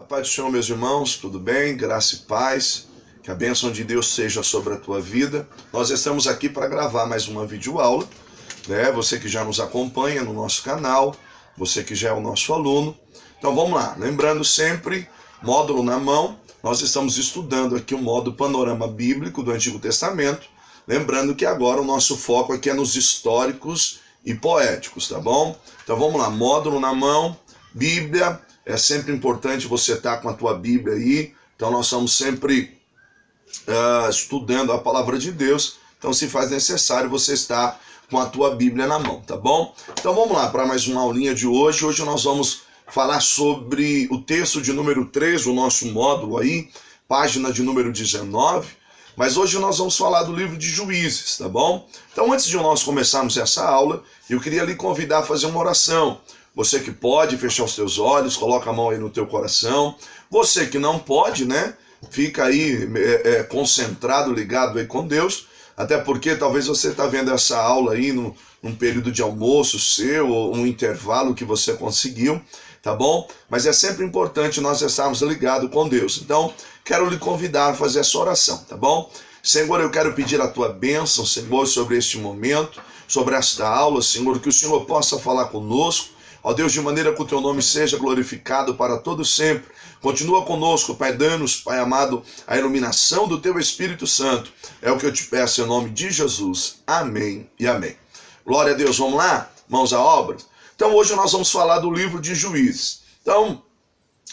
A paz do Senhor, meus irmãos, tudo bem? Graça e paz, que a bênção de Deus seja sobre a tua vida. Nós estamos aqui para gravar mais uma videoaula, né? Você que já nos acompanha no nosso canal, você que já é o nosso aluno. Então vamos lá, lembrando sempre, módulo na mão, nós estamos estudando aqui o módulo Panorama Bíblico do Antigo Testamento, lembrando que agora o nosso foco aqui é nos históricos e poéticos, tá bom? Então vamos lá, módulo na mão, Bíblia. É sempre importante você estar com a tua Bíblia aí. Então nós estamos sempre estudando a palavra de Deus. Então se faz necessário você estar com a tua Bíblia na mão, tá bom? Então vamos lá para mais uma aulinha de hoje. Hoje nós vamos falar sobre o texto de número 3, o nosso módulo aí, página de número 19. Mas hoje nós vamos falar do livro de Juízes, tá bom? Então antes de nós começarmos essa aula, eu queria lhe convidar a fazer uma oração. Você que pode, fechar os teus olhos, coloca a mão aí no teu coração. Você que não pode, né? Fica aí concentrado, ligado aí com Deus. Até porque talvez você está vendo essa aula aí num período de almoço seu, ou um intervalo que você conseguiu, tá bom? Mas é sempre importante nós estarmos ligados com Deus. Então, quero lhe convidar a fazer essa oração, tá bom? Senhor, eu quero pedir a tua bênção, Senhor, sobre este momento, sobre esta aula, Senhor, que o Senhor possa falar conosco. Ó Deus, de maneira que o teu nome seja glorificado para todo sempre. Continua conosco, Pai, dá-nos, Pai amado, a iluminação do teu Espírito Santo. É o que eu te peço em nome de Jesus. Amém e amém. Glória a Deus, vamos lá? Mãos à obra? Então hoje nós vamos falar do livro de Juízes. Então,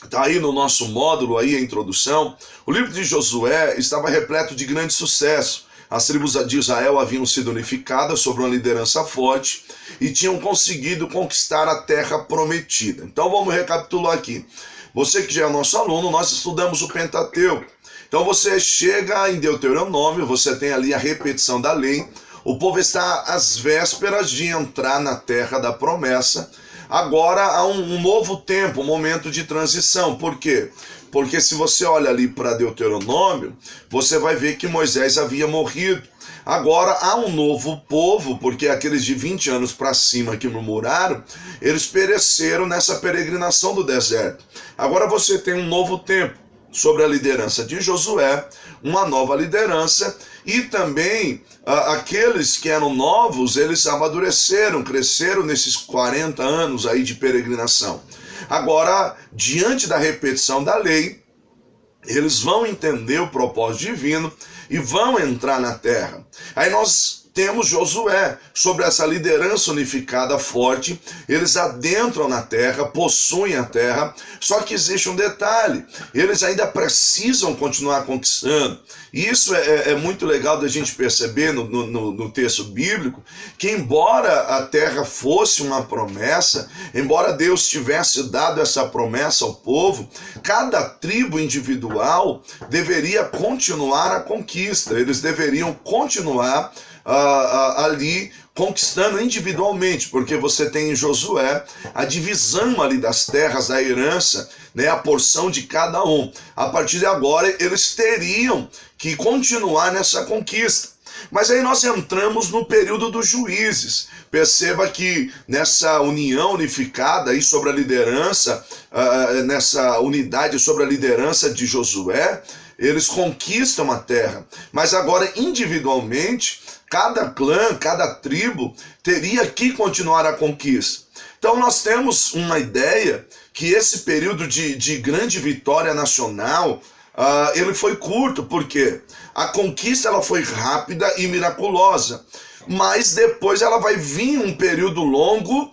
está aí no nosso módulo, aí a introdução. O livro de Josué estava repleto de grande sucesso. As tribos de Israel haviam sido unificadas sob uma liderança forte e tinham conseguido conquistar a terra prometida. Então vamos recapitular aqui. Você que já é nosso aluno, nós estudamos o Pentateuco. Então você chega em Deuteronômio, você tem ali a repetição da lei. O povo está às vésperas de entrar na terra da promessa. Agora há um novo tempo, um momento de transição. Por quê? Porque se você olha ali para Deuteronômio, você vai ver que Moisés havia morrido. Agora há um novo povo, porque aqueles de 20 anos para cima que murmuraram, eles pereceram nessa peregrinação do deserto. Agora você tem um novo tempo sobre a liderança de Josué, uma nova liderança, e também aqueles que eram novos, eles amadureceram, cresceram nesses 40 anos aí de peregrinação. Agora, diante da repetição da lei, eles vão entender o propósito divino e vão entrar na terra. Aí nós temos Josué, sobre essa liderança unificada forte, eles adentram na terra, possuem a terra, só que existe um detalhe, eles ainda precisam continuar conquistando. E isso é muito legal da gente perceber no texto bíblico, que embora a terra fosse uma promessa, embora Deus tivesse dado essa promessa ao povo, cada tribo individual deveria continuar a conquista, eles deveriam continuar ali conquistando individualmente, porque você tem em Josué a divisão ali das terras, da herança, né, a porção de cada um. A partir de agora eles teriam que continuar nessa conquista. Mas aí nós entramos no período dos juízes. Perceba que nessa união unificada aí sobre a liderança, nessa unidade sobre a liderança de Josué, eles conquistam a terra. Mas agora individualmente, cada clã, cada tribo teria que continuar a conquista. Então nós temos uma ideia que esse período de grande vitória nacional, ele foi curto, porque a conquista ela foi rápida e miraculosa, mas depois ela vai vir um período longo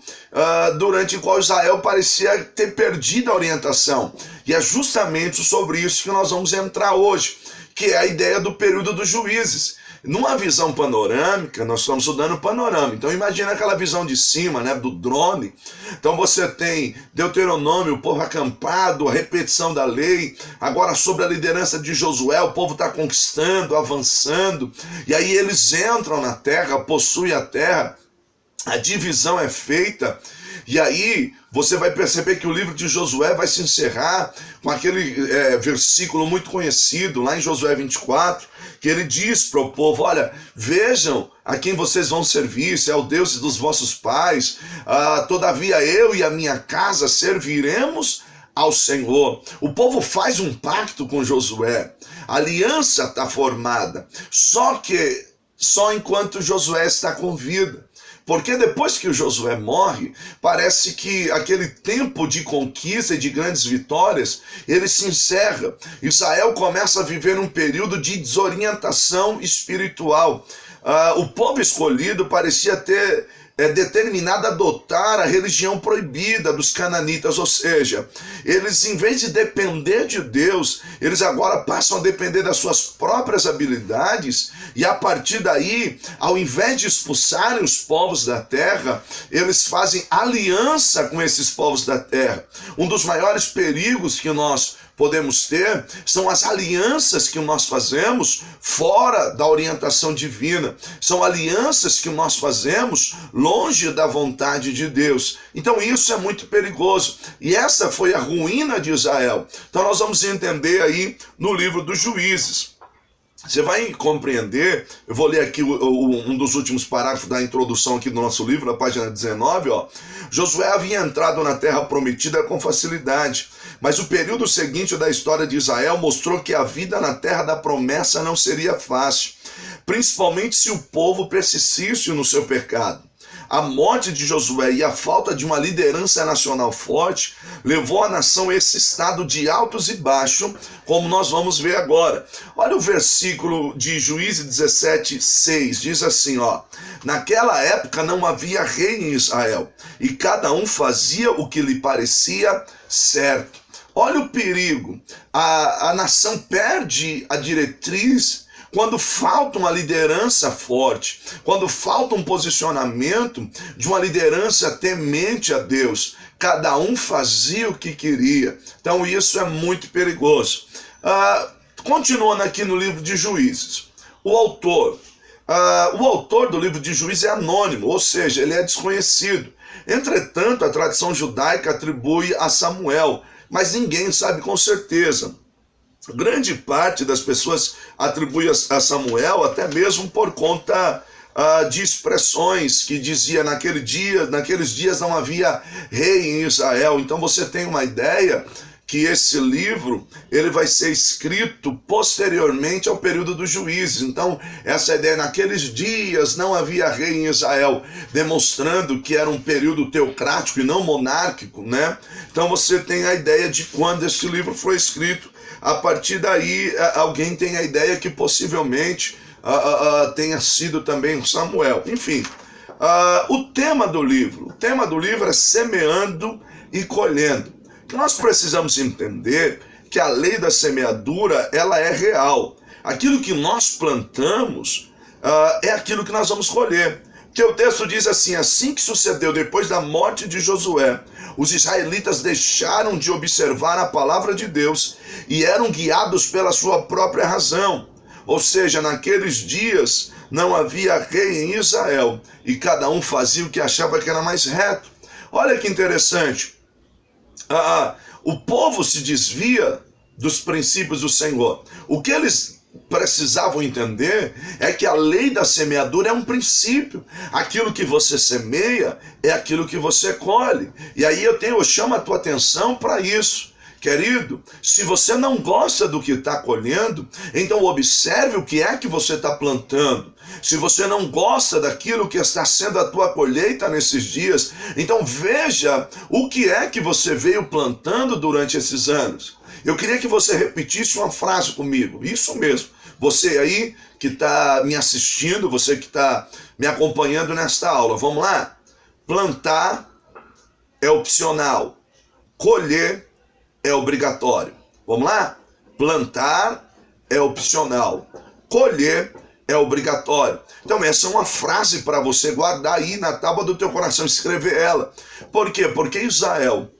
durante o qual Israel parecia ter perdido a orientação. E é justamente sobre isso que nós vamos entrar hoje, que é a ideia do período dos juízes. Numa visão panorâmica, nós estamos estudando panorama. Então imagina aquela visão de cima, né, do drone. Então você tem Deuteronômio, o povo acampado, a repetição da lei. Agora sobre a liderança de Josué, o povo está conquistando, avançando. E aí eles entram na terra, possuem a terra. A divisão é feita. E aí você vai perceber que o livro de Josué vai se encerrar com aquele versículo muito conhecido, lá em Josué 24, que ele diz para o povo, olha, vejam a quem vocês vão servir, se é o Deus dos vossos pais, todavia eu e a minha casa serviremos ao Senhor. O povo faz um pacto com Josué. A aliança está formada. Só enquanto Josué está com vida. Porque depois que o Josué morre, parece que aquele tempo de conquista e de grandes vitórias, ele se encerra. Israel começa a viver um período de desorientação espiritual. O povo escolhido parecia ter determinado a adotar a religião proibida dos cananitas, ou seja, eles, em vez de depender de Deus, eles agora passam a depender das suas próprias habilidades, e a partir daí, ao invés de expulsarem os povos da terra, eles fazem aliança com esses povos da terra. Um dos maiores perigos que nós podemos ter são as alianças que nós fazemos fora da orientação divina. São alianças que nós fazemos longe da vontade de Deus. Então isso é muito perigoso. E essa foi a ruína de Israel. Então nós vamos entender aí no livro dos Juízes. Você vai compreender, eu vou ler aqui um dos últimos parágrafos da introdução aqui do nosso livro, na página 19, ó. Josué havia entrado na terra prometida com facilidade, mas o período seguinte da história de Israel mostrou que a vida na terra da promessa não seria fácil, principalmente se o povo persistisse no seu pecado. A morte de Josué e a falta de uma liderança nacional forte levou a nação a esse estado de altos e baixos, como nós vamos ver agora. Olha o versículo de Juízes 17:6, diz assim, ó: naquela época não havia rei em Israel, e cada um fazia o que lhe parecia certo. Olha o perigo, a nação perde a diretriz quando falta uma liderança forte, quando falta um posicionamento de uma liderança temente a Deus. Cada um fazia o que queria. Então isso é muito perigoso. Continuando aqui no livro de Juízes, o autor do livro de Juízes é anônimo, ou seja, ele é desconhecido. Entretanto, a tradição judaica atribui a Samuel, mas ninguém sabe com certeza. Grande parte das pessoas atribui a Samuel até mesmo por conta de expressões que dizia naqueles dias não havia rei em Israel. Então você tem uma ideia que esse livro ele vai ser escrito posteriormente ao período dos Juízes. Então essa ideia, naqueles dias não havia rei em Israel, demonstrando que era um período teocrático e não monárquico, né? Então você tem a ideia de quando esse livro foi escrito. A partir daí, alguém tem a ideia que possivelmente tenha sido também Samuel. Enfim, o tema do livro é semeando e colhendo. Nós precisamos entender que a lei da semeadura, ela é real. Aquilo que nós plantamos é aquilo que nós vamos colher. Que o texto diz assim que sucedeu depois da morte de Josué, os israelitas deixaram de observar a palavra de Deus e eram guiados pela sua própria razão. Ou seja, naqueles dias não havia rei em Israel e cada um fazia o que achava que era mais reto. Olha que interessante. O povo se desvia dos princípios do Senhor. O que eles precisavam entender é que a lei da semeadura é um princípio. Aquilo que você semeia é aquilo que você colhe. E aí eu chamo a tua atenção para isso. Querido, se você não gosta do que está colhendo, então observe o que é que você está plantando. Se você não gosta daquilo que está sendo a tua colheita nesses dias, então veja o que é que você veio plantando durante esses anos. Eu queria que você repetisse uma frase comigo, isso mesmo. Você aí que está me assistindo, você que está me acompanhando nesta aula, vamos lá? Plantar é opcional, colher é obrigatório. Vamos lá? Plantar é opcional, colher é obrigatório. Então essa é uma frase para você guardar aí na tábua do teu coração, escrever ela. Por quê? Porque Israel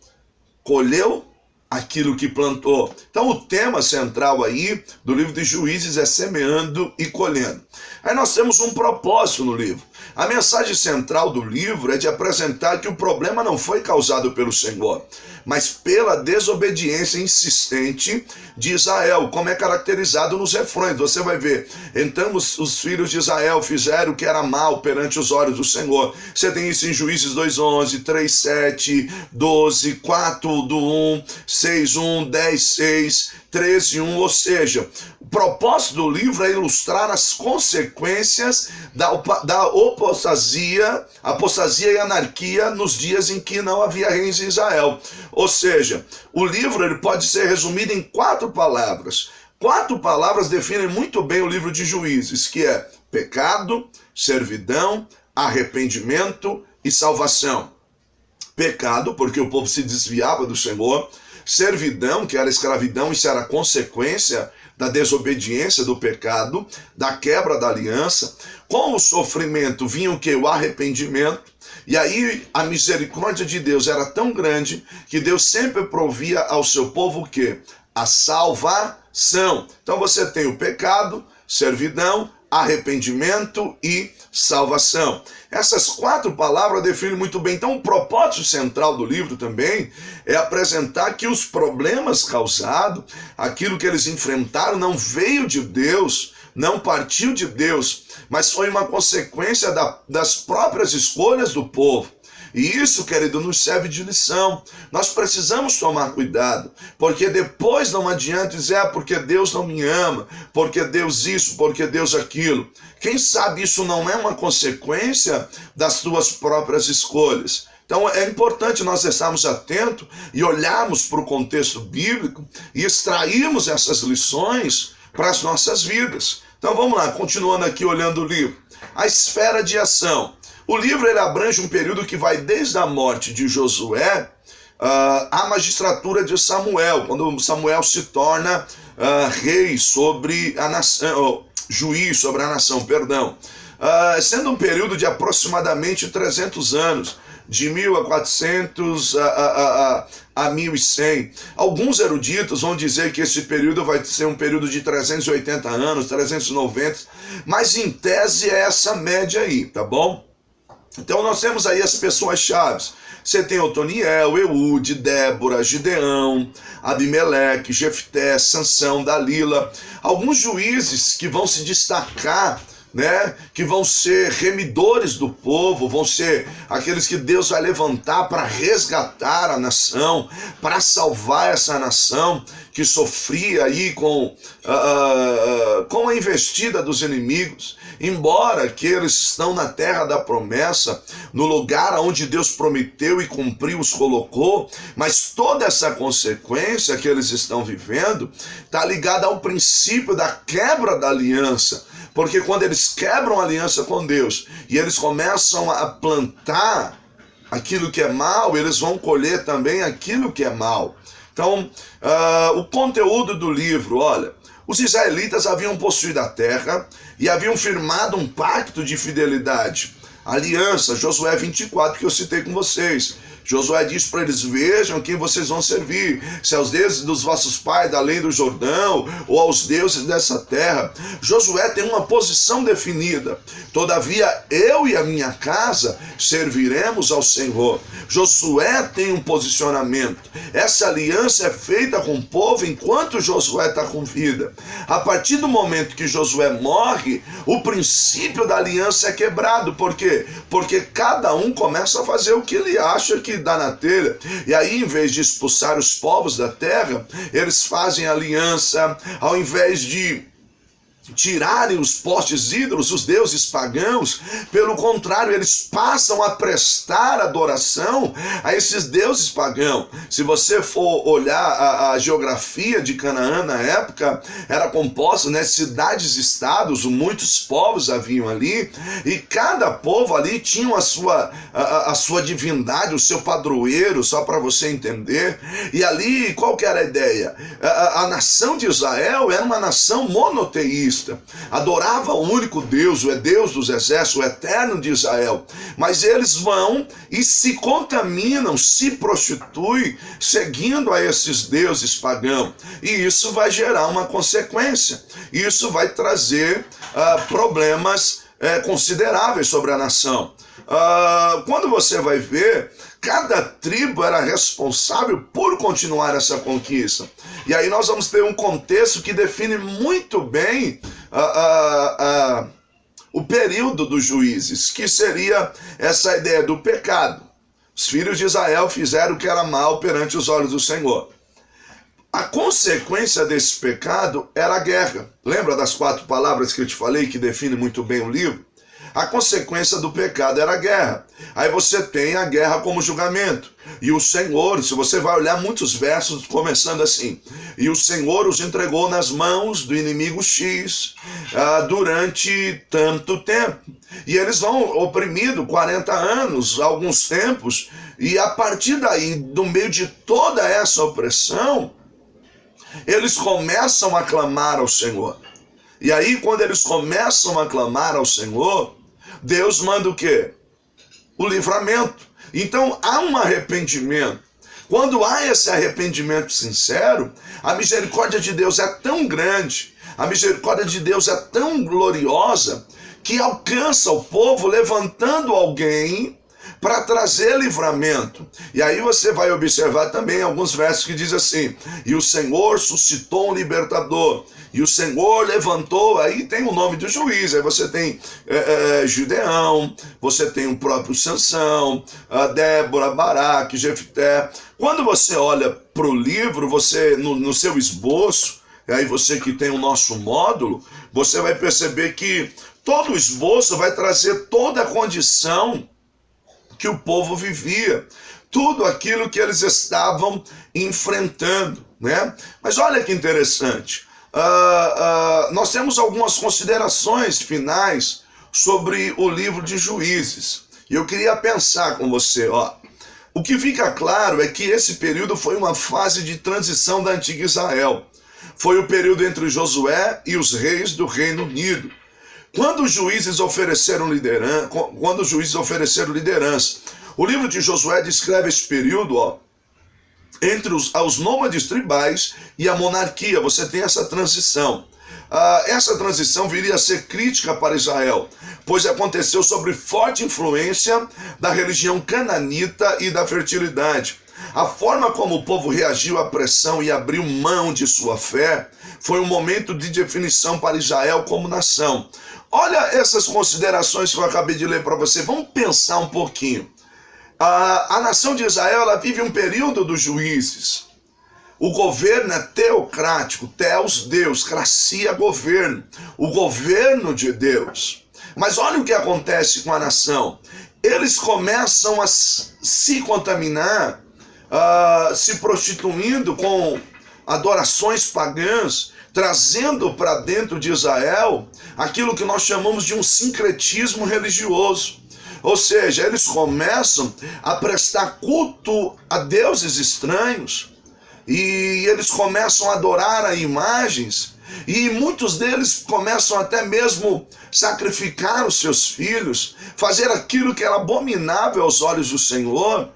colheu aquilo que plantou. Então o tema central aí do livro de Juízes é semeando e colhendo. Aí nós temos um propósito no livro. A mensagem central do livro é de apresentar que o problema não foi causado pelo Senhor, mas pela desobediência insistente de Israel, como é caracterizado nos refrões. Você vai ver, então os filhos de Israel fizeram o que era mal perante os olhos do Senhor. Você tem isso em Juízes 2:11, 3:7, 12, 4:1, 6:1, 10:6, 13:1, ou seja, o propósito do livro é ilustrar as consequências da apostasia e anarquia nos dias em que não havia reis em Israel. Ou seja, o livro ele pode ser resumido em 4 palavras. 4 palavras definem muito bem o livro de Juízes, que é pecado, servidão, arrependimento e salvação. Pecado, porque o povo se desviava do Senhor. Servidão, que era escravidão, isso era consequência da desobediência, do pecado, da quebra da aliança. Com o sofrimento vinha o que? O arrependimento. E aí a misericórdia de Deus era tão grande que Deus sempre provia ao seu povo o quê? A salvação. Então você tem o pecado, servidão, arrependimento e salvação. Essas 4 palavras definem muito bem. Então o propósito central do livro também é apresentar que os problemas causados, aquilo que eles enfrentaram não veio de Deus, não partiu de Deus, mas foi uma consequência das próprias escolhas do povo. E isso, querido, nos serve de lição. Nós precisamos tomar cuidado, porque depois não adianta dizer, porque Deus não me ama, porque Deus isso, porque Deus aquilo. Quem sabe isso não é uma consequência das tuas próprias escolhas. Então é importante nós estarmos atentos e olharmos para o contexto bíblico e extrairmos essas lições para as nossas vidas. Então vamos lá, continuando aqui olhando o livro. A esfera de ação. O livro ele abrange um período que vai desde a morte de Josué à magistratura de Samuel, quando Samuel se torna rei sobre a nação, juiz sobre a nação, perdão. Sendo um período de aproximadamente 300 anos, de 1400 a 1100. Alguns eruditos vão dizer que esse período vai ser um período de 380 anos, 390, mas em tese é essa média aí, tá bom? Então nós temos aí as pessoas-chave. Você tem Otoniel, Eude, Débora, Gideão, Abimeleque, Jefté, Sansão, Dalila. Alguns juízes que vão se destacar, né, que vão ser remidores do povo, vão ser aqueles que Deus vai levantar para resgatar a nação, para salvar essa nação que sofria aí com a investida dos inimigos. Embora que eles estão na terra da promessa, no lugar onde Deus prometeu e cumpriu, os colocou, mas toda essa consequência que eles estão vivendo está ligada ao princípio da quebra da aliança. Porque quando eles quebram a aliança com Deus e eles começam a plantar aquilo que é mal, eles vão colher também aquilo que é mal. Então, o conteúdo do livro, olha, os israelitas haviam possuído a terra e haviam firmado um pacto de fidelidade. Aliança, Josué 24, que eu citei com vocês. Josué diz para eles, vejam quem vocês vão servir, se aos deuses dos vossos pais da além do Jordão, ou aos deuses dessa terra. Josué tem uma posição definida. Todavia, eu e a minha casa serviremos ao Senhor. Josué tem um posicionamento. Essa aliança é feita com o povo enquanto Josué está com vida. A partir do momento que Josué morre, o princípio da aliança é quebrado. Por quê? Porque cada um começa a fazer o que ele acha que dá na telha. E aí, em vez de expulsar os povos da terra, eles fazem aliança, ao invés de tirarem os postes ídolos, os deuses pagãos, pelo contrário, eles passam a prestar adoração a esses deuses pagãos. Se você for olhar a geografia de Canaã na época, era composta, né, cidades-estados, muitos povos haviam ali, e cada povo ali tinha a sua divindade, o seu padroeiro, só para você entender. E ali, qual que era a ideia? A nação de Israel era uma nação monoteísta, adorava o único Deus, o Deus dos exércitos, o eterno de Israel, mas eles vão e se contaminam, se prostituem, seguindo a esses deuses pagãos, e isso vai gerar uma consequência, isso vai trazer problemas consideráveis sobre a nação. Quando você vai ver, cada tribo era responsável por continuar essa conquista. E aí nós vamos ter um contexto que define muito bem o período dos juízes, que seria essa ideia do pecado. Os filhos de Israel fizeram o que era mal perante os olhos do Senhor. A consequência desse pecado era a guerra. Lembra das 4 palavras que eu te falei que define muito bem o livro? A consequência do pecado era a guerra. Aí você tem a guerra como julgamento. E o Senhor, se você vai olhar muitos versos começando assim, e o Senhor os entregou nas mãos do inimigo X durante tanto tempo. E eles vão oprimidos 40 anos, alguns tempos, e a partir daí, no meio de toda essa opressão, eles começam a clamar ao Senhor. E aí, quando eles começam a clamar ao Senhor, Deus manda o quê? O livramento. Então, há um arrependimento. Quando há esse arrependimento sincero, a misericórdia de Deus é tão grande, a misericórdia de Deus é tão gloriosa, que alcança o povo levantando alguém para trazer livramento. E aí você vai observar também alguns versos que diz assim: e o Senhor suscitou um libertador, e o Senhor levantou, aí tem o nome do juiz, aí você tem Gideão, você tem o próprio Sansão, Débora, Baraque, Jefté. Quando você olha para o livro, você no seu esboço, aí você que tem o nosso módulo, você vai perceber que todo o esboço vai trazer toda a condição que o povo vivia, tudo aquilo que eles estavam enfrentando, né? Mas olha que interessante, nós temos algumas considerações finais sobre o livro de Juízes, e eu queria pensar com você, o que fica claro é que esse período foi uma fase de transição da antiga Israel, foi o período entre Josué e os reis do Reino Unido. Quando os juízes ofereceram liderança, o livro de Josué descreve esse período entre os nômades tribais e a monarquia. Você tem essa transição. Essa transição viria a ser crítica para Israel, pois aconteceu sob forte influência da religião cananita e da fertilidade. A forma como o povo reagiu à pressão e abriu mão de sua fé foi um momento de definição para Israel como nação. Olha essas considerações que eu acabei de ler para você. Vamos pensar um pouquinho. A nação de Israel, ela vive um período dos juízes. O governo é teocrático, teos, Deus, cracia, governo. O governo de Deus. Mas olha o que acontece com a nação. Eles começam a se contaminar, se prostituindo com adorações pagãs, trazendo para dentro de Israel aquilo que nós chamamos de um sincretismo religioso. Ou seja, eles começam a prestar culto a deuses estranhos, e eles começam a adorar a imagens, e muitos deles começam até mesmo sacrificar os seus filhos, fazer aquilo que era abominável aos olhos do Senhor,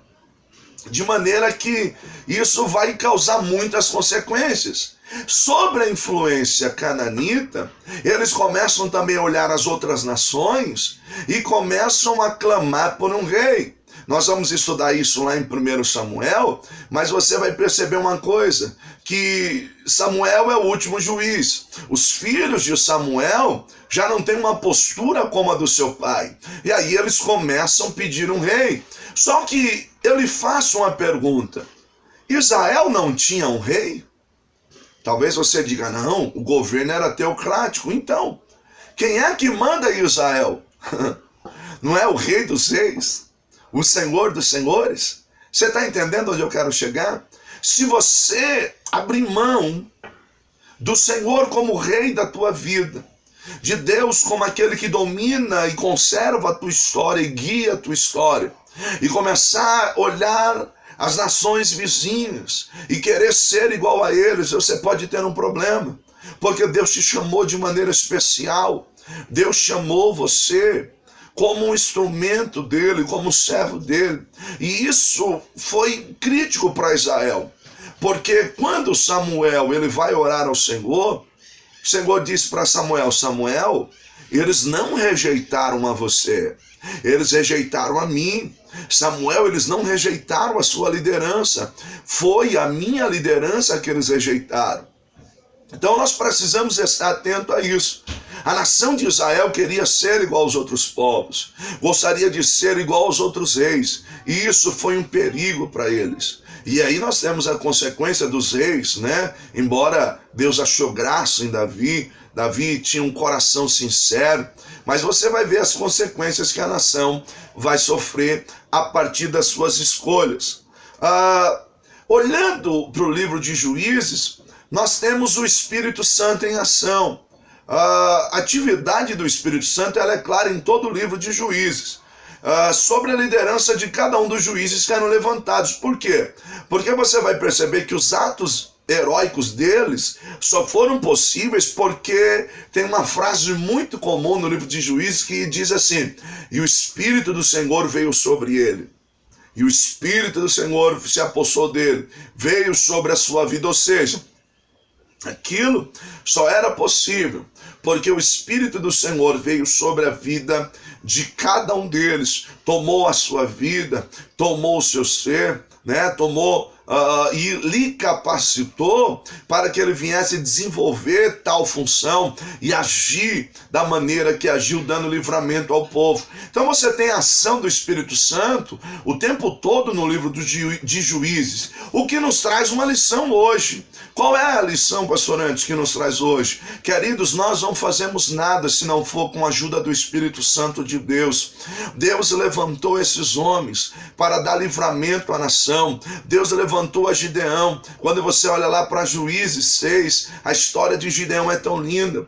de maneira que isso vai causar muitas consequências. Sobre a influência cananita, eles começam também a olhar as outras nações e começam a clamar por um rei. Nós vamos estudar isso lá em 1 Samuel, mas você vai perceber uma coisa, que Samuel é o último juiz. Os filhos de Samuel já não têm uma postura como a do seu pai. E aí eles começam a pedir um rei. Só que eu lhe faço uma pergunta: Israel não tinha um rei? Talvez você diga, não, o governo era teocrático. Então, quem é que manda em Israel? Não é o rei dos reis? O Senhor dos senhores? Você está entendendo onde eu quero chegar? Se você abrir mão do Senhor como rei da tua vida, de Deus como aquele que domina e conserva a tua história e guia a tua história, e começar a olhar as nações vizinhas e querer ser igual a eles, você pode ter um problema, porque Deus te chamou de maneira especial. Deus chamou você como um instrumento dele, como servo dele. E isso foi crítico para Israel, porque quando Samuel ele vai orar ao Senhor, o Senhor disse para Samuel: Samuel, eles não rejeitaram a você, eles rejeitaram a mim. Samuel, eles não rejeitaram a sua liderança, foi a minha liderança que eles rejeitaram. Então nós precisamos estar atentos a isso. A nação de Israel queria ser igual aos outros povos, gostaria de ser igual aos outros reis, e isso foi um perigo para eles. E aí nós temos a consequência dos reis, né? Embora Deus achou graça em Davi, Davi tinha um coração sincero, mas você vai ver as consequências que a nação vai sofrer a partir das suas escolhas. Olhando para o livro de Juízes, nós temos o Espírito Santo em ação. A atividade do Espírito Santo ela é clara em todo o livro de Juízes. Sobre a liderança de cada um dos juízes que eram levantados. Por quê? Porque você vai perceber que os atos heróicos deles só foram possíveis porque tem uma frase muito comum no livro de Juízes que diz assim: e o Espírito do Senhor veio sobre ele. E o Espírito do Senhor se apossou dele, veio sobre a sua vida. Ou seja, aquilo só era possível porque o Espírito do Senhor veio sobre a vida de cada um deles, tomou a sua vida, tomou o seu ser, né? E lhe capacitou para que ele viesse desenvolver tal função e agir da maneira que agiu, dando livramento ao povo. Então você tem a ação do Espírito Santo o tempo todo no livro de Juízes, o que nos traz uma lição hoje. Qual é a lição, pastor Antes, que nos traz hoje? Queridos, nós não fazemos nada se não for com a ajuda do Espírito Santo de Deus. Deus levantou esses homens para dar livramento à nação. Deus levantou a Gideão. Quando você olha lá para Juízes 6, a história de Gideão é tão linda.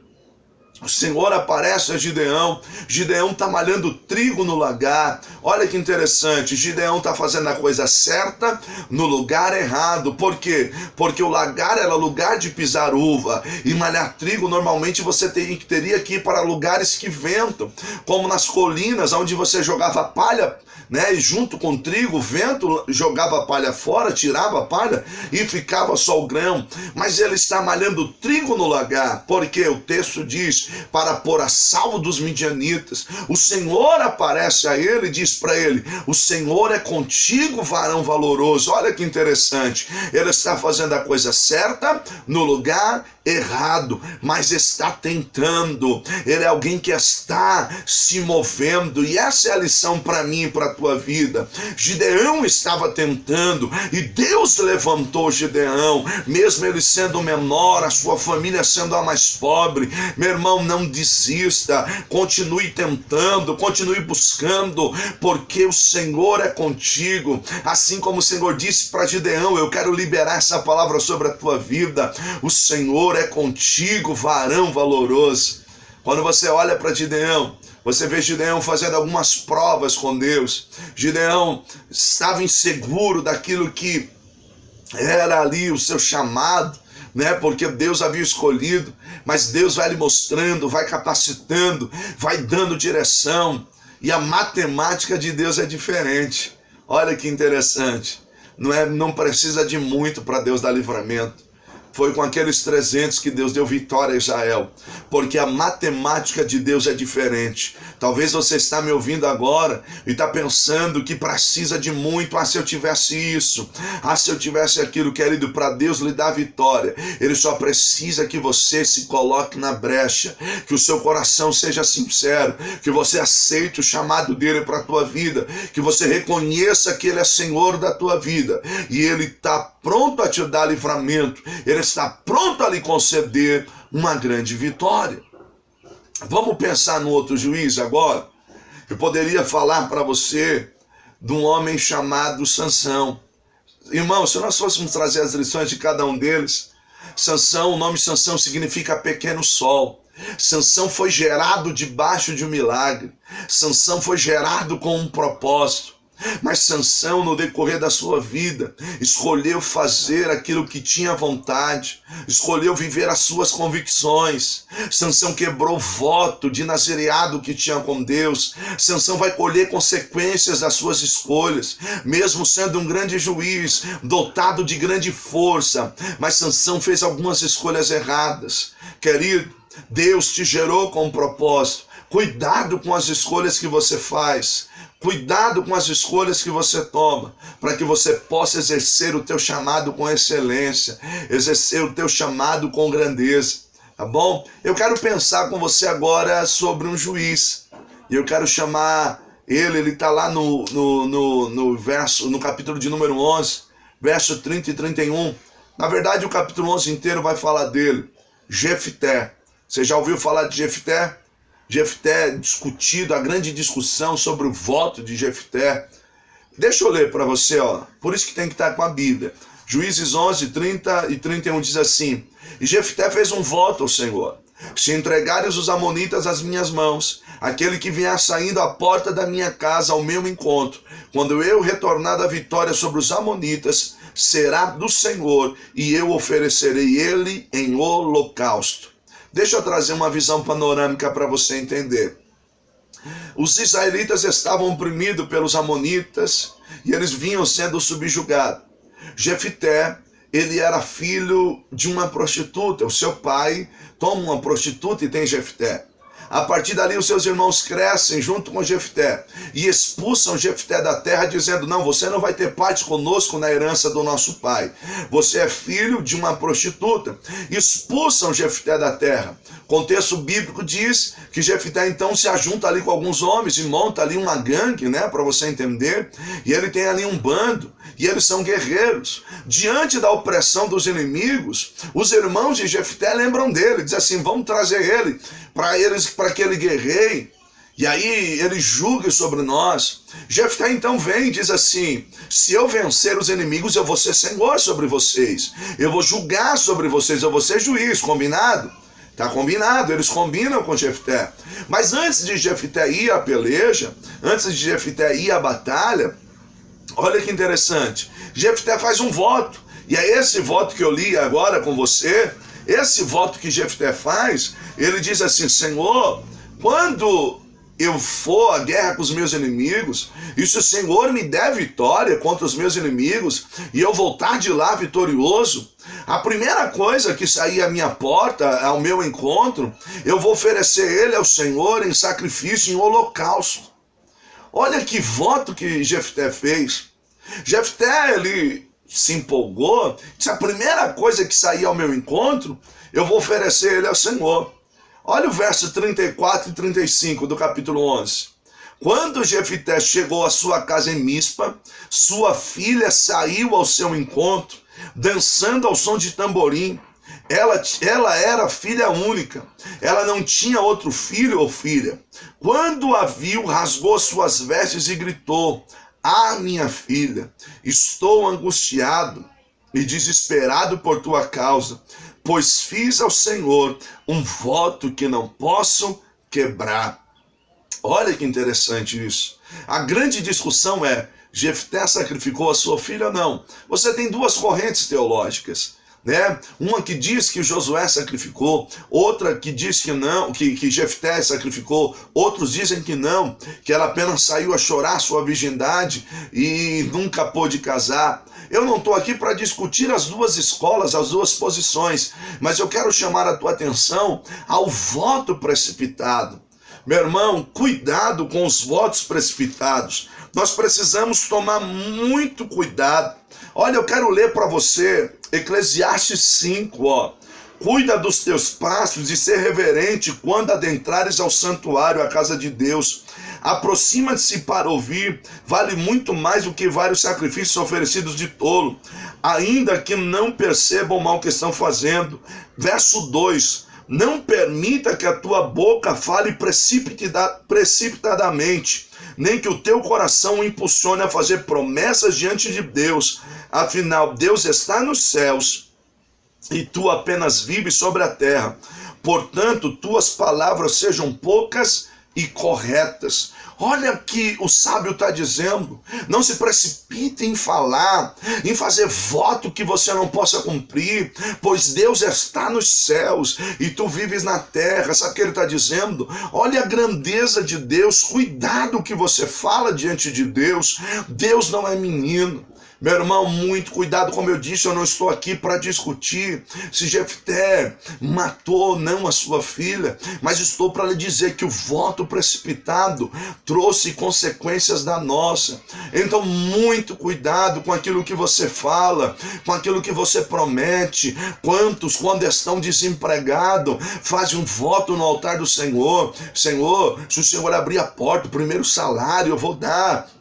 O Senhor aparece a Gideão. Gideão está malhando trigo no lagar. Olha que interessante. Gideão está fazendo a coisa certa no lugar errado. Por quê? Porque o lagar era lugar de pisar uva. E malhar trigo, normalmente você teria que ir para lugares que ventam. Como nas colinas, onde você jogava palha, né? E junto com o trigo, o vento jogava a palha fora, tirava a palha e ficava só o grão. Mas ele está malhando trigo no lagar. Porque o texto diz: para pôr a salvo dos midianitas. O Senhor aparece a ele e diz para ele: o Senhor é contigo, varão valoroso. Olha que interessante. Ele está fazendo a coisa certa no lugar errado, mas está tentando. Ele é alguém que está se movendo, e essa é a lição para mim e para a tua vida. Gideão estava tentando e Deus levantou Gideão, mesmo ele sendo menor, a sua família sendo a mais pobre. Meu irmão, não desista, continue tentando, continue buscando, porque o Senhor é contigo. Assim como o Senhor disse para Gideão: eu quero liberar essa palavra sobre a tua vida. O Senhor é contigo, varão valoroso. Quando você olha para Gideão, você vê Gideão fazendo algumas provas com Deus. Gideão estava inseguro daquilo que era ali o seu chamado, né? Porque Deus havia escolhido, mas Deus vai lhe mostrando, vai capacitando, vai dando direção. E a matemática de Deus é diferente. Olha que interessante. Não precisa de muito para Deus dar livramento. Foi com aqueles 300 que Deus deu vitória a Israel, porque a matemática de Deus é diferente. Talvez você está me ouvindo agora e está pensando que precisa de muito. Se eu tivesse isso, se eu tivesse aquilo. Querido, para Deus lhe dar vitória, Ele só precisa que você se coloque na brecha, que o seu coração seja sincero, que você aceite o chamado dEle para a tua vida, que você reconheça que Ele é Senhor da tua vida, e Ele está pronto a te dar livramento, Ele está pronto a lhe conceder uma grande vitória. Vamos pensar no outro juiz agora. Eu poderia falar para você de um homem chamado Sansão. Irmão, se nós fôssemos trazer as lições de cada um deles, Sansão, o nome Sansão significa pequeno sol. Sansão foi gerado debaixo de um milagre. Sansão foi gerado com um propósito. Mas Sansão, no decorrer da sua vida, escolheu fazer aquilo que tinha vontade, escolheu viver as suas convicções. Sansão quebrou o voto de nazireado que tinha com Deus. Sansão vai colher consequências das suas escolhas, mesmo sendo um grande juiz, dotado de grande força. Mas Sansão fez algumas escolhas erradas. Querido, Deus te gerou com um propósito. Cuidado com as escolhas que você faz. Cuidado com as escolhas que você toma, para que você possa exercer o teu chamado com excelência, exercer o teu chamado com grandeza, tá bom? Eu quero pensar com você agora sobre um juiz, e eu quero chamar ele está lá no capítulo de número 11, verso 30 e 31. Na verdade, o capítulo 11 inteiro vai falar dele. Jefté. Você já ouviu falar de Jefté? Jefté discutido, a grande discussão sobre o voto de Jefté. Deixa eu ler para você, ó. Por isso que tem que estar com a Bíblia. Juízes 11, 30 e 31 diz assim: E Jefté fez um voto ao Senhor: se entregares os amonitas às minhas mãos, aquele que vier saindo à porta da minha casa ao meu encontro, quando eu retornar da vitória sobre os amonitas, será do Senhor, e eu oferecerei ele em holocausto. Deixa eu trazer uma visão panorâmica para você entender. Os israelitas estavam oprimidos pelos amonitas e eles vinham sendo subjugados. Jefté, ele era filho de uma prostituta. O seu pai toma uma prostituta e tem Jefté. A partir dali, os seus irmãos crescem junto com Jefté e expulsam Jefté da terra, dizendo: não, você não vai ter parte conosco na herança do nosso pai. Você é filho de uma prostituta. Expulsam Jefté da terra. O contexto bíblico diz que Jefté então se ajunta ali com alguns homens e monta ali uma gangue, né, para você entender. E ele tem ali um bando e eles são guerreiros. Diante da opressão dos inimigos, os irmãos de Jefté lembram dele, dizem assim: vamos trazer ele para que ele guerreie, e aí ele julgue sobre nós. Jefté então vem e diz assim: se eu vencer os inimigos, eu vou ser senhor sobre vocês, eu vou julgar sobre vocês, eu vou ser juiz. Combinado? Tá combinado, eles combinam com Jefté. Mas antes de Jefté ir à peleja, antes de Jefté ir à batalha, olha que interessante, Jefté faz um voto, e é esse voto que eu li agora com você. Esse voto que Jefté faz, ele diz assim: Senhor, quando eu for à guerra com os meus inimigos, e se o Senhor me der vitória contra os meus inimigos, e eu voltar de lá vitorioso, a primeira coisa que sair à minha porta, ao meu encontro, eu vou oferecer ele ao Senhor em sacrifício, em holocausto. Olha que voto que Jefté fez. Jefté, ele se empolgou, disse: a primeira coisa que sair ao meu encontro, eu vou oferecer ele ao Senhor. Olha o verso 34 e 35 do capítulo 11. Quando Jefté chegou à sua casa em Mispa, sua filha saiu ao seu encontro, dançando ao som de tamborim. Ela era filha única, ela não tinha outro filho ou filha. Quando a viu, rasgou suas vestes e gritou: ah, minha filha, estou angustiado e desesperado por tua causa, pois fiz ao Senhor um voto que não posso quebrar. Olha que interessante isso. A grande discussão é: Jefté sacrificou a sua filha ou não? Você tem duas correntes teológicas, né? Uma que diz que Josué sacrificou, outra que diz que não, que Jefté sacrificou. Outros dizem que não, que ela apenas saiu a chorar sua virgindade e nunca pôde casar. Eu não estou aqui para discutir as duas escolas, as duas posições, mas eu quero chamar a tua atenção ao voto precipitado. Meu irmão, cuidado com os votos precipitados. Nós precisamos tomar muito cuidado. Olha, eu quero ler para você Eclesiastes 5, ó. Cuida dos teus passos e ser reverente quando adentrares ao santuário, à casa de Deus. Aproxima-se para ouvir, vale muito mais do que vários sacrifícios oferecidos de tolo, ainda que não percebam o mal que estão fazendo. Verso 2. Não permita que a tua boca fale precipitadamente, nem que o teu coração o impulsione a fazer promessas diante de Deus. Afinal, Deus está nos céus e tu apenas vives sobre a terra. Portanto, tuas palavras sejam poucas e corretas. Olha o que o sábio está dizendo: não se precipite em falar, em fazer voto que você não possa cumprir, pois Deus está nos céus e tu vives na terra. Sabe o que ele está dizendo? Olha a grandeza de Deus, cuidado o que você fala diante de Deus. Deus não é menino. Meu irmão, muito cuidado. Como eu disse, eu não estou aqui para discutir se Jefté matou ou não a sua filha, mas estou para lhe dizer que o voto precipitado trouxe consequências danosa. Então, muito cuidado com aquilo que você fala, com aquilo que você promete. Quantos, quando estão desempregados, fazem um voto no altar do Senhor: Senhor, se o Senhor abrir a porta, o primeiro salário eu vou dar.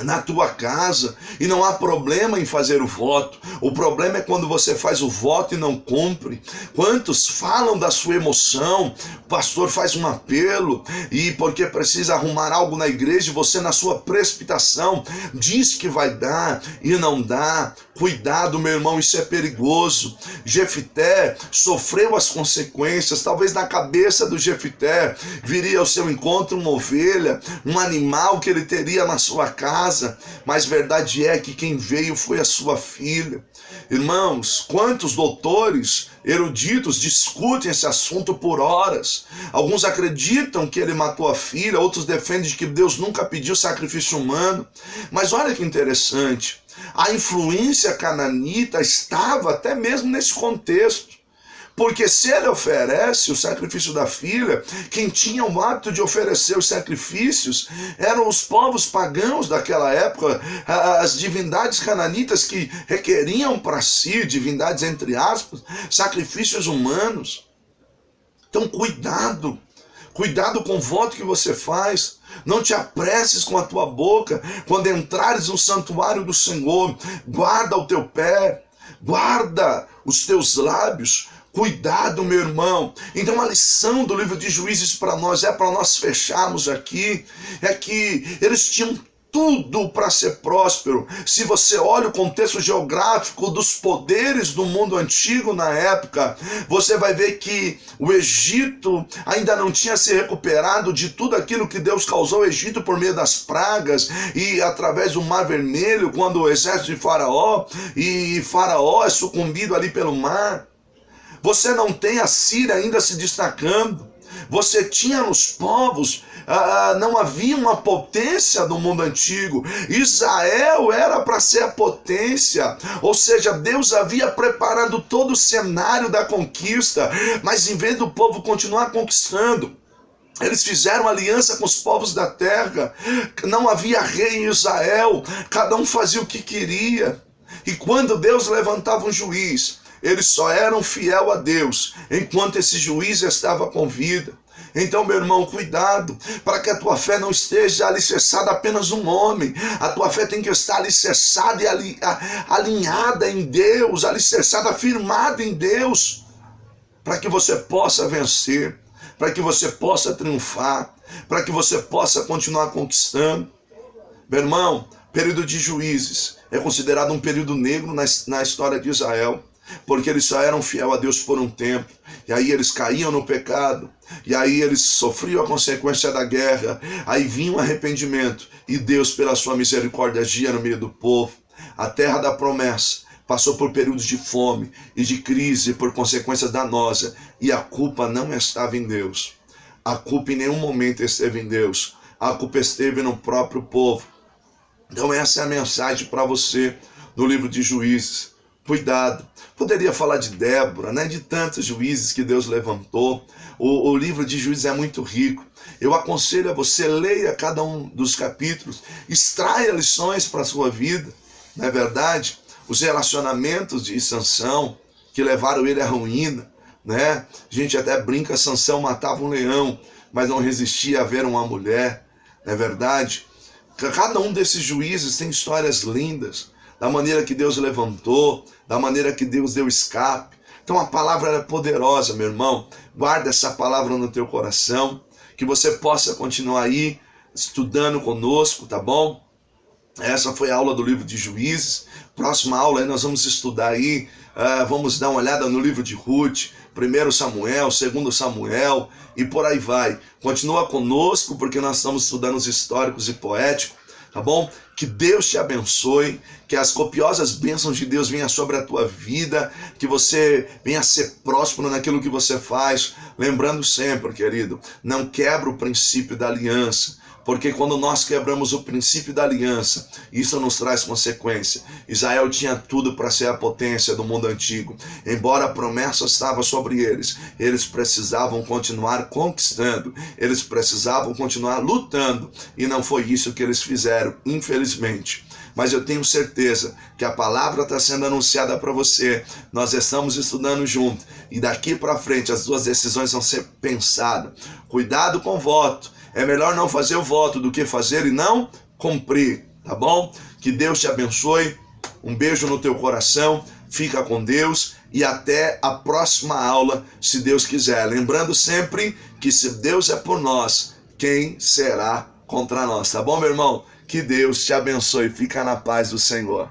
na tua casa, e não há problema em fazer o voto. O problema é quando você faz o voto e não cumpre. Quantos falam da sua emoção, o pastor faz um apelo, e porque precisa arrumar algo na igreja, você na sua precipitação diz que vai dar e não dá. Cuidado, meu irmão, isso é perigoso. Jefité sofreu as consequências. Talvez na cabeça do Jefité viria ao seu encontro uma ovelha, um animal que ele teria na sua casa, mas verdade é que quem veio foi a sua filha. Irmãos, quantos doutores eruditos discutem esse assunto por horas. Alguns acreditam que ele matou a filha, outros defendem que Deus nunca pediu sacrifício humano. Mas olha que interessante, a influência cananita estava até mesmo nesse contexto. Porque se ele oferece o sacrifício da filha, quem tinha o hábito de oferecer os sacrifícios eram os povos pagãos daquela época, as divindades cananitas que requeriam para si, divindades entre aspas, sacrifícios humanos. Então cuidado com o voto que você faz. Não te apresses com a tua boca quando entrares no santuário do Senhor. Guarda o teu pé, guarda os teus lábios. Cuidado, meu irmão. Então a lição do livro de Juízes para nós fecharmos aqui, é que eles tinham tudo para ser próspero. Se você olha o contexto geográfico dos poderes do mundo antigo na época, você vai ver que o Egito ainda não tinha se recuperado de tudo aquilo que Deus causou ao Egito por meio das pragas e através do Mar Vermelho, quando o exército de Faraó é sucumbido ali pelo mar. Você não tem a Síria ainda se destacando. Você tinha nos povos, não havia uma potência do mundo antigo. Israel era para ser a potência, ou seja, Deus havia preparado todo o cenário da conquista, mas em vez do povo continuar conquistando, eles fizeram aliança com os povos da terra. Não havia rei em Israel, cada um fazia o que queria. E quando Deus levantava um juiz, eles só eram fiel a Deus enquanto esse juiz estava com vida. Então, meu irmão, cuidado para que a tua fé não esteja alicerçada apenas num homem. A tua fé tem que estar alicerçada e alinhada em Deus, alicerçada, firmada em Deus, para que você possa vencer, para que você possa triunfar, para que você possa continuar conquistando. Meu irmão, período de Juízes é considerado um período negro na história de Israel, porque eles só eram fiel a Deus por um tempo, e aí eles caíam no pecado, e aí eles sofriam a consequência da guerra, aí vinha um arrependimento, e Deus pela sua misericórdia agia no meio do povo. A terra da promessa passou por períodos de fome e de crise por consequências danosas, e a culpa não estava em Deus, a culpa em nenhum momento esteve em Deus, a culpa esteve no próprio povo. Então essa é a mensagem para você no livro de Juízes. Cuidado. Poderia falar de Débora, né? De tantos juízes que Deus levantou. O livro de Juízes é muito rico. Eu aconselho a você, leia cada um dos capítulos, extraia lições para a sua vida, não é verdade? Os relacionamentos de Sansão, que levaram ele à ruína, né? A gente até brinca, Sansão matava um leão, mas não resistia a ver uma mulher, não é verdade? Cada um desses juízes tem histórias lindas, da maneira que Deus levantou, da maneira que Deus deu escape. Então a palavra é poderosa, meu irmão. Guarda essa palavra no teu coração, que você possa continuar aí estudando conosco, tá bom? Essa foi a aula do livro de Juízes. Próxima aula aí nós vamos estudar aí, vamos dar uma olhada no livro de Ruth, 1 Samuel, 2 Samuel e por aí vai. Continua conosco porque nós estamos estudando os históricos e poéticos, tá bom? Que Deus te abençoe, que as copiosas bênçãos de Deus venham sobre a tua vida, que você venha a ser próspero naquilo que você faz. Lembrando sempre, querido, não quebra o princípio da aliança, porque quando nós quebramos o princípio da aliança, isso nos traz consequência. Israel tinha tudo para ser a potência do mundo antigo. Embora a promessa estava sobre eles, eles precisavam continuar conquistando, eles precisavam continuar lutando, e não foi isso que eles fizeram, infelizmente. Mas eu tenho certeza que a palavra está sendo anunciada para você. Nós estamos estudando junto, e daqui para frente as suas decisões vão ser pensadas. Cuidado com o voto. É melhor não fazer o voto do que fazer e não cumprir. tá bom? Que Deus te abençoe, um beijo no teu coração, fica com Deus e até a próxima aula, se Deus quiser. Lembrando sempre que se Deus é por nós, quem será contra nós, tá bom, meu irmão? Que Deus te abençoe, fica na paz do Senhor.